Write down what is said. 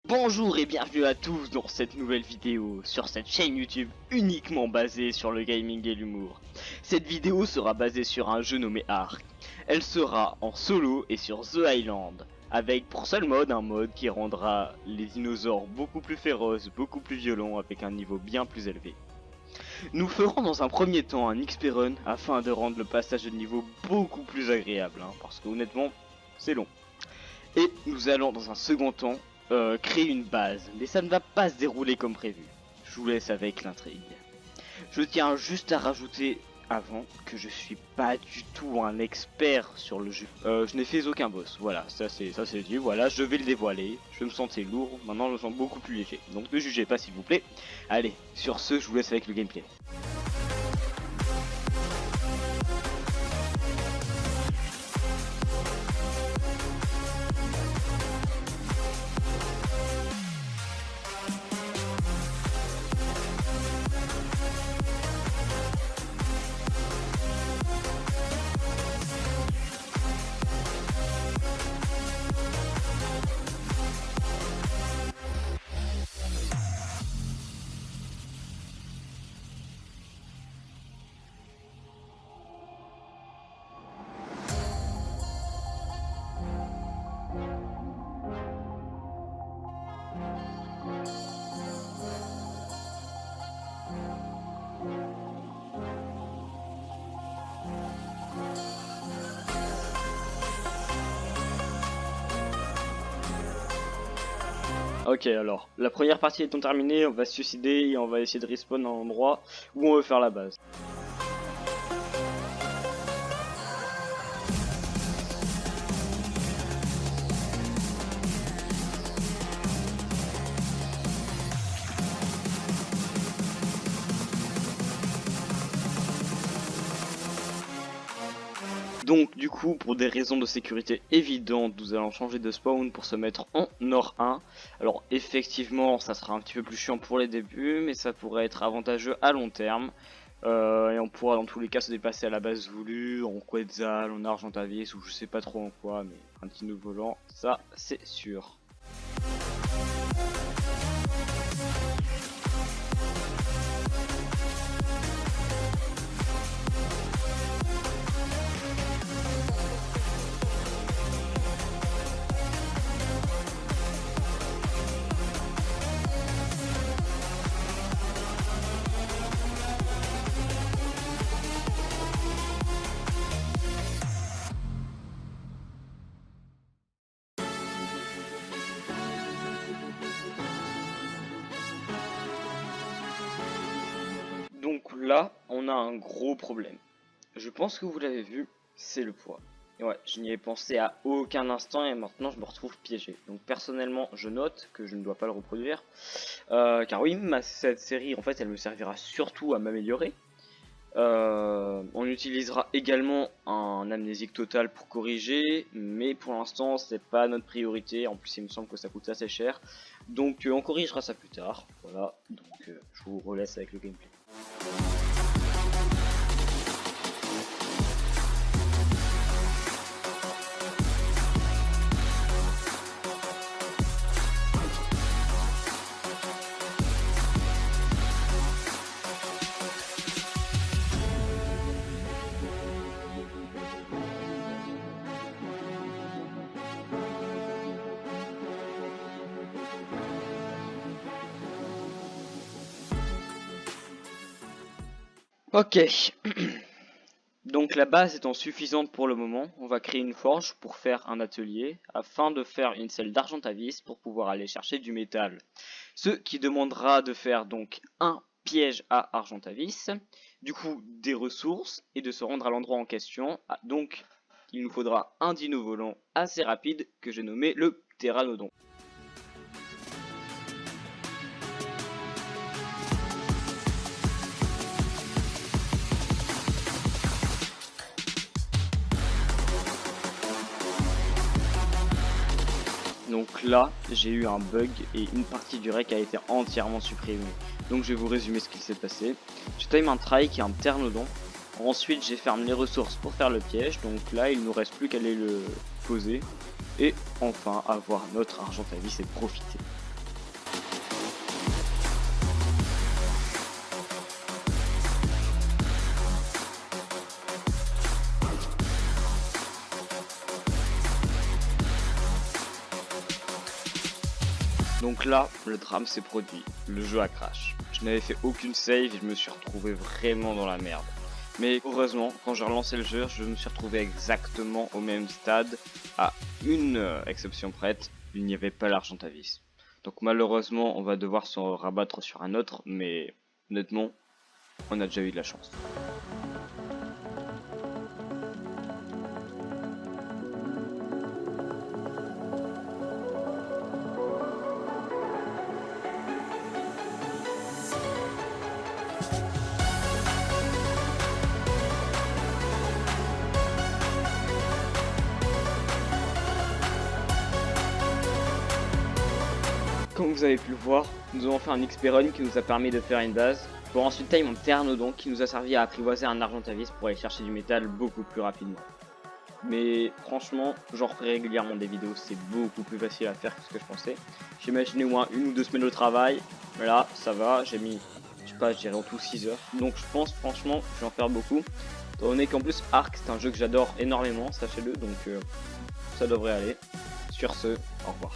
Bonjour et bienvenue à tous dans cette nouvelle vidéo sur cette chaîne YouTube uniquement basée sur le gaming et l'humour. Cette vidéo sera basée sur un jeu nommé Ark. Elle sera en solo et sur The Island, avec pour seul mode un mode qui rendra les dinosaures beaucoup plus féroces, beaucoup plus violents avec un niveau bien plus élevé. Nous ferons dans un premier temps un XP run afin de rendre le passage de niveau beaucoup plus agréable, parce que honnêtement c'est long. Et nous allons dans un second temps créer une base, mais ça ne va pas se dérouler comme prévu. Je vous laisse avec l'intrigue. Je tiens juste à rajouter avant que je suis pas du tout un expert sur le jeu. Je n'ai fait aucun boss, voilà, ça c'est dit, voilà, je vais le dévoiler. Je me sentais lourd, maintenant je me sens beaucoup plus léger. Donc ne jugez pas s'il vous plaît. Allez, sur ce, je vous laisse avec le gameplay. Ok, alors, la première partie étant terminée, on va se suicider et on va essayer de respawn à un endroit où on veut faire la base. Donc du coup, pour des raisons de sécurité évidentes, nous allons changer de spawn pour se mettre en Nord 1. Alors effectivement, ça sera un petit peu plus chiant pour les débuts, mais ça pourrait être avantageux à long terme. Et on pourra dans tous les cas se déplacer à la base voulue, en Quetzal, en Argentavis, ou je sais pas trop en quoi, mais un petit nouveau volant, ça c'est sûr. Donc là, on a un gros problème. Je pense que vous l'avez vu, c'est le poids. Et ouais, je n'y ai pensé à aucun instant et maintenant je me retrouve piégé. Donc personnellement, je note que je ne dois pas le reproduire. Car oui, cette série, en fait, elle me servira surtout à m'améliorer. On utilisera également un amnésique total pour corriger, mais pour l'instant, c'est pas notre priorité. En plus, il me semble que ça coûte assez cher. Donc on corrigera ça plus tard. Voilà, donc je vous relaisse avec le gameplay. Ok, donc la base étant suffisante pour le moment, on va créer une forge pour faire un atelier afin de faire une selle d'argentavis pour pouvoir aller chercher du métal. Ce qui demandera de faire donc un piège à argentavis, du coup des ressources et de se rendre à l'endroit en question. Donc il nous faudra un dino volant assez rapide que j'ai nommé le Pteranodon. Donc là, j'ai eu un bug et une partie du rec a été entièrement supprimée. Donc je vais vous résumer ce qu'il s'est passé. J'ai time un try qui est un pteranodon. Ensuite, j'ai fermé les ressources pour faire le piège. Donc là, il nous reste plus qu'à aller le poser. Et enfin, avoir notre argentavis et profiter. Donc là, le drame s'est produit, le jeu a crash. Je n'avais fait aucune save et je me suis retrouvé vraiment dans la merde. Mais heureusement, quand j'ai relancé le jeu, je me suis retrouvé exactement au même stade, à une exception prête, il n'y avait pas l'Argentavis. Donc malheureusement, on va devoir se rabattre sur un autre, mais honnêtement, on a déjà eu de la chance. Comme vous avez pu le voir, nous avons fait un XP run qui nous a permis de faire une base, pour ensuite time en Pternodon qui nous a servi à apprivoiser un Argentavis pour aller chercher du métal beaucoup plus rapidement. Mais franchement, j'en ferai régulièrement des vidéos, c'est beaucoup plus facile à faire que ce que je pensais. J'imaginais au moins 1 ou 2 semaines de travail, mais là ça va, j'ai mis, je sais pas, je dirais en tout 6 heures. Donc je pense franchement, je vais en faire beaucoup. Étant donné qu'en plus Ark c'est un jeu que j'adore énormément, sachez-le, donc ça devrait aller. Sur ce, au revoir.